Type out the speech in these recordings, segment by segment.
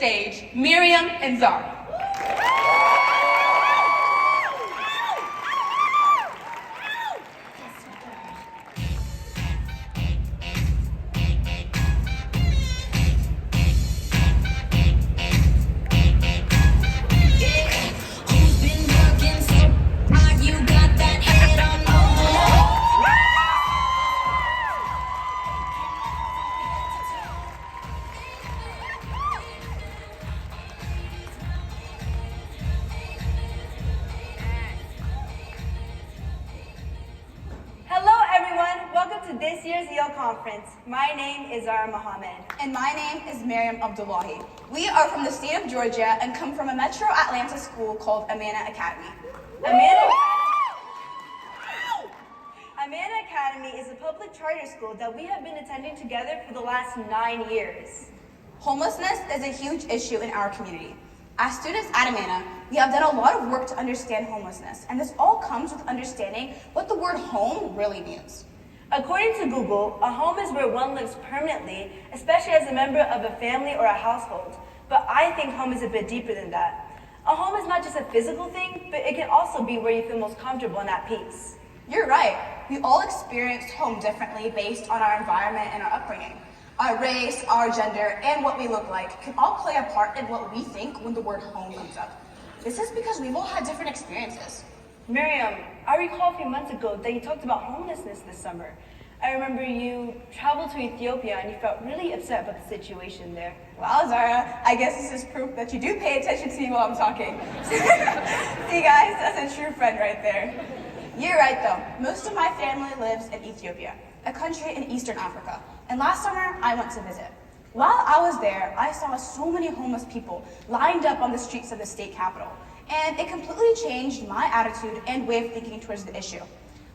stage Meryem and Zarah. This year's Yale Conference. My name is Zarah Mohammed. And my name is Meryem Abdullahi. We are from the state of Georgia and come from a metro Atlanta school called Amana Academy. Amana Academy is a public charter school that we have been attending together for the last 9 years. Homelessness is a huge issue in our community. As students at Amana, we have done a lot of work to understand homelessness, and this all comes with understanding what the word home really means. According to Google, a home is where one lives permanently, especially as a member of a family or a household. But I think home is a bit deeper than that. A home is not just a physical thing, but it can also be where you feel most comfortable and at peace. You're right. We all experience home differently based on our environment and our upbringing. Our race, our gender, and what we look like can all play a part in what we think when the word home comes up. This is because we've all had different experiences. Meryem, I recall a few months ago that you talked about homelessness this summer. I remember you traveled to Ethiopia and you felt really upset about the situation there. Wow, Zarah, I guess this is proof that you do pay attention to me while I'm talking. See guys, that's a true friend right there. You're right though, most of my family lives in Ethiopia, a country in Eastern Africa, and last summer I went to visit. While I was there, I saw so many homeless people lined up on the streets of the state capital. And it completely changed my attitude and way of thinking towards the issue.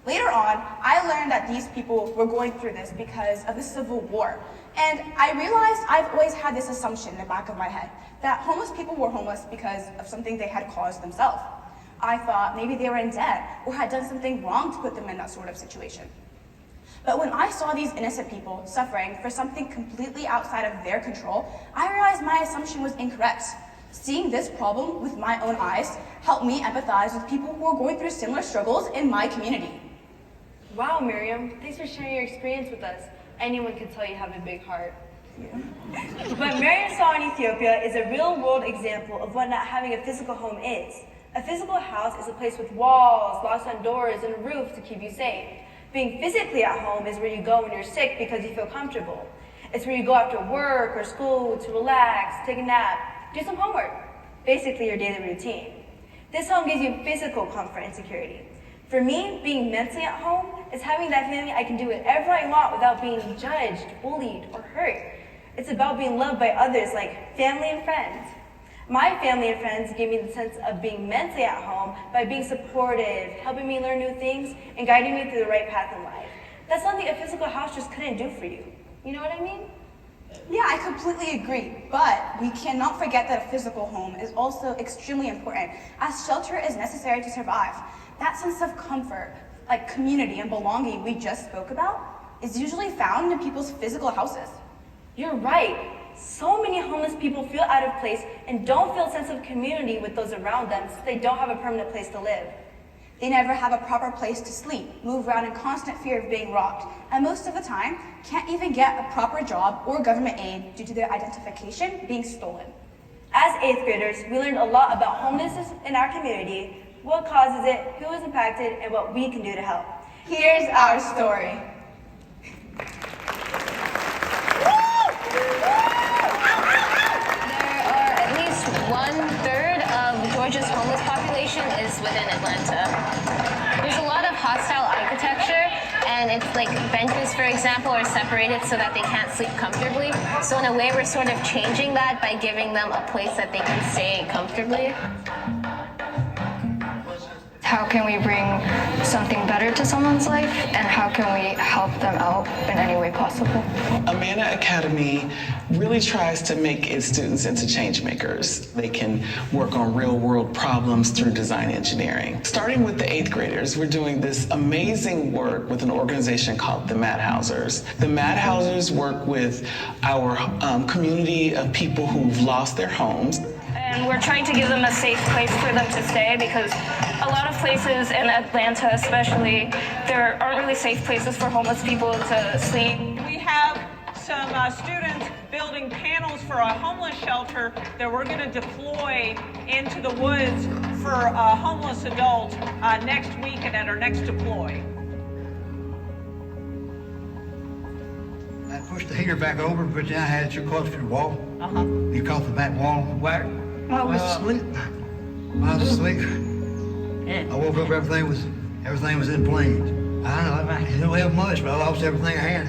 Later on, I learned that these people were going through this because of the Civil War. And I realized I've always had this assumption in the back of my head, that homeless people were homeless because of something they had caused themselves. I thought maybe they were in debt or had done something wrong to put them in that sort of situation. But when I saw these innocent people suffering for something completely outside of their control, I realized my assumption was incorrect. Seeing this problem with my own eyes helped me empathize with people who are going through similar struggles in my community. Wow, Meryem, thanks for sharing your experience with us. Anyone can tell you have a big heart. Yeah. What Meryem saw in Ethiopia is a real-world example of what not having a physical home is. A physical house is a place with walls, locks on doors, and a roof to keep you safe. Being physically at home is where you go when you're sick because you feel comfortable. It's where you go after work or school to relax, take a nap, do some homework, basically your daily routine. This home gives you physical comfort and security. For me, being mentally at home is having that feeling I can do whatever I want without being judged, bullied, or hurt. It's about being loved by others like family and friends. My family and friends gave me the sense of being mentally at home by being supportive, helping me learn new things, and guiding me through the right path in life. That's something a physical house just couldn't do for you. You know what I mean? Yeah, I completely agree, but we cannot forget that a physical home is also extremely important, as shelter is necessary to survive. That sense of comfort, like community and belonging we just spoke about, is usually found in people's physical houses. You're right. So many homeless people feel out of place and don't feel a sense of community with those around them since they don't have a permanent place to live. They never have a proper place to sleep, move around in constant fear of being robbed, and most of the time, can't even get a proper job or government aid due to their identification being stolen. As 8th graders, we learned a lot about homelessness in our community, what causes it, who is impacted, and what we can do to help. Here's our story. There are at least 1/3 of Georgia's homeless population is within Atlanta. There's a lot of hostile architecture, and it's like benches, for example, are separated so that they can't sleep comfortably. So in a way, we're sort of changing that by giving them a place that they can stay comfortably. How can we bring something better to someone's life, and how can we help them out in any way possible? Amana Academy really tries to make its students into change makers. They can work on real world problems through design engineering. Starting with the 8th graders, we're doing this amazing work with an organization called the Madhousers. The Madhousers work with our community of people who've lost their homes. And we're trying to give them a safe place for them to stay, because a lot of places in Atlanta especially, there aren't really safe places for homeless people to sleep. We have some students building panels for a homeless shelter that we're going to deploy into the woods for a homeless adult next week and at our next deploy. I pushed the heater back over, but then I had it too close to the wall. You caught the back wall of the wire. I was asleep. I woke up, everything was in flames. I don't have much, but I lost everything I had.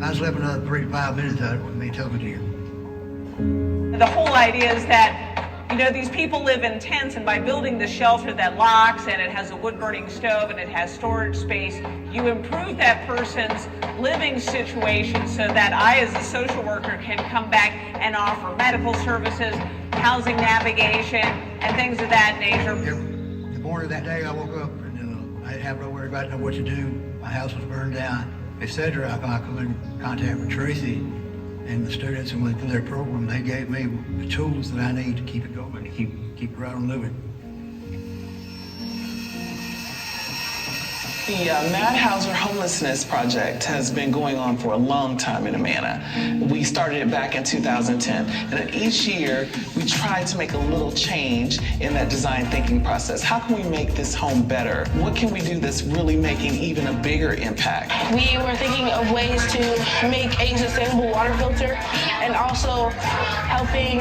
I slept another 3 to 5 minutes out of it with me talking to you. The whole idea is that, you know, these people live in tents, and by building the shelter that locks and it has a wood-burning stove and it has storage space, you improve that person's living situation so that I, as a social worker, can come back and offer medical services, housing navigation, and things of that nature. The morning of that day, I woke up and I didn't have to worry about know what to do. My house was burned down, etc. I come in contact with Tracy and the students and went through their program. They gave me the tools that I need to keep it going, to keep it right on moving. The Madhouser Homelessness Project has been going on for a long time in Amana. We started it back in 2010, and then each year we try to make a little change in that design thinking process. How can we make this home better? What can we do that's really making even a bigger impact? We were thinking of ways to make a sustainable water filter and also helping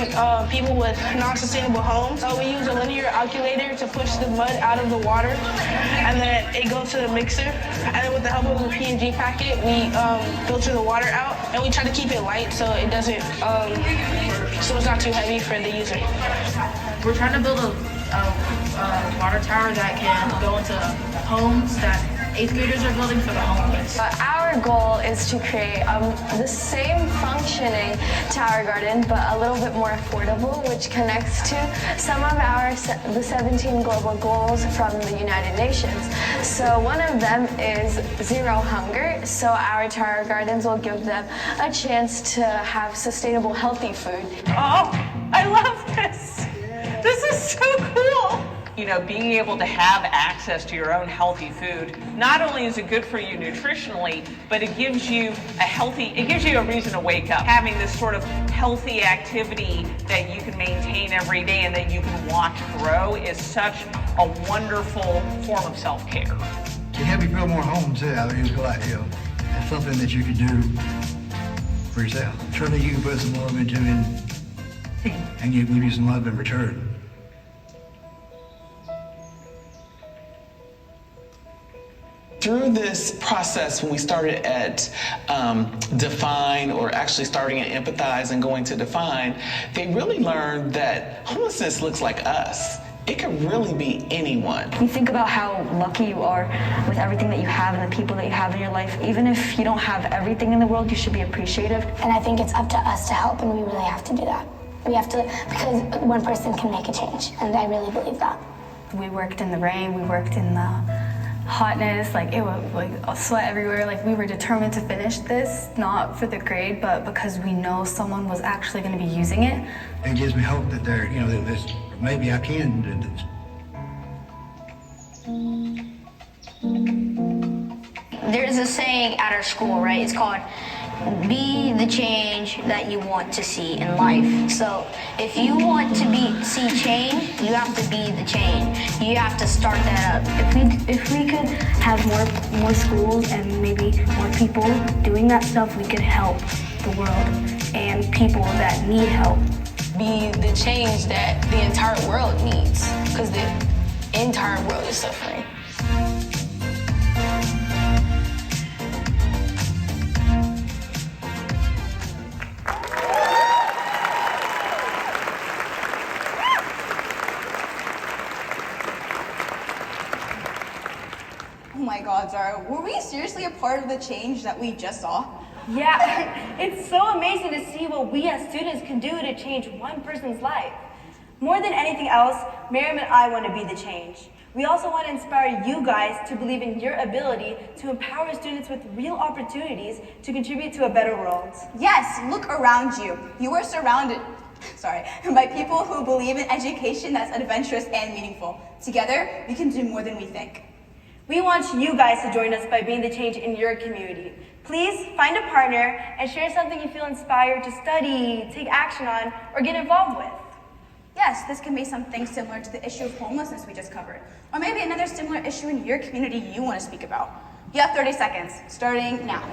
people with non-sustainable homes. We use a linear alkulator to push the mud out of the water, and then it goes to the mixer, and then with the help of a P&G packet, we filter the water out, and we try to keep it light so it doesn't, so it's not too heavy for the user. We're trying to build a water tower that can go into homes that 8th graders are building for the homeless. Our goal is to create the same functioning tower garden, but a little bit more affordable, which connects to some of the 17 global goals from the United Nations. So one of them is zero hunger. So our tower gardens will give them a chance to have sustainable, healthy food. Oh, I love this. This is so cool. You know, being able to have access to your own healthy food, not only is it good for you nutritionally, but it gives you a reason to wake up. Having this sort of healthy activity that you can maintain every day and that you can watch grow is such a wonderful form of self-care. To help you feel more home too, I mean, it's something that you can do for yourself. Surely you can put some love into it, and you give you some love in return. Through this process, when we started at Define, or actually starting at Empathize and going to Define, they really learned that homelessness looks like us. It could really be anyone. You think about how lucky you are with everything that you have and the people that you have in your life. Even if you don't have everything in the world, you should be appreciative. And I think it's up to us to help, and we really have to do that. We have to, because one person can make a change, and I really believe that. We worked in the rain, we worked in the hotness, like it was like sweat everywhere. Like we were determined to finish this, not for the grade, but because we know someone was actually going to be using it. It gives me hope that maybe I can do this. There's a saying at our school, right? It's called, be the change that you want to see in life. So if you want to see change, you have to be the change. You have to start that up. If we could have more schools and maybe more people doing that stuff, we could help the world and people that need help. Be the change that the entire world needs, because the entire world is suffering. God, Zara, were we seriously a part of the change that we just saw? Yeah, it's so amazing to see what we as students can do to change one person's life. More than anything else, Meryem and I want to be the change. We also want to inspire you guys to believe in your ability to empower students with real opportunities to contribute to a better world. Yes, look around you. You are surrounded, by people who believe in education that's adventurous and meaningful. Together, we can do more than we think. We want you guys to join us by being the change in your community. Please find a partner and share something you feel inspired to study, take action on, or get involved with. Yes, this can be something similar to the issue of homelessness we just covered, or maybe another similar issue in your community you want to speak about. You have 30 seconds, starting now.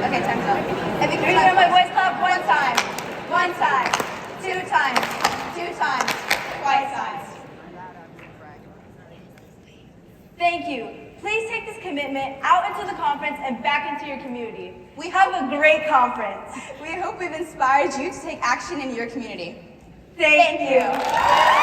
Okay, time's up. If you can hear my voice clap one time, 2 times, 2 times, quiet times. Thank you. Please take this commitment out into the conference and back into your community. We have a great conference. We hope we've inspired you to take action in your community. Thank you.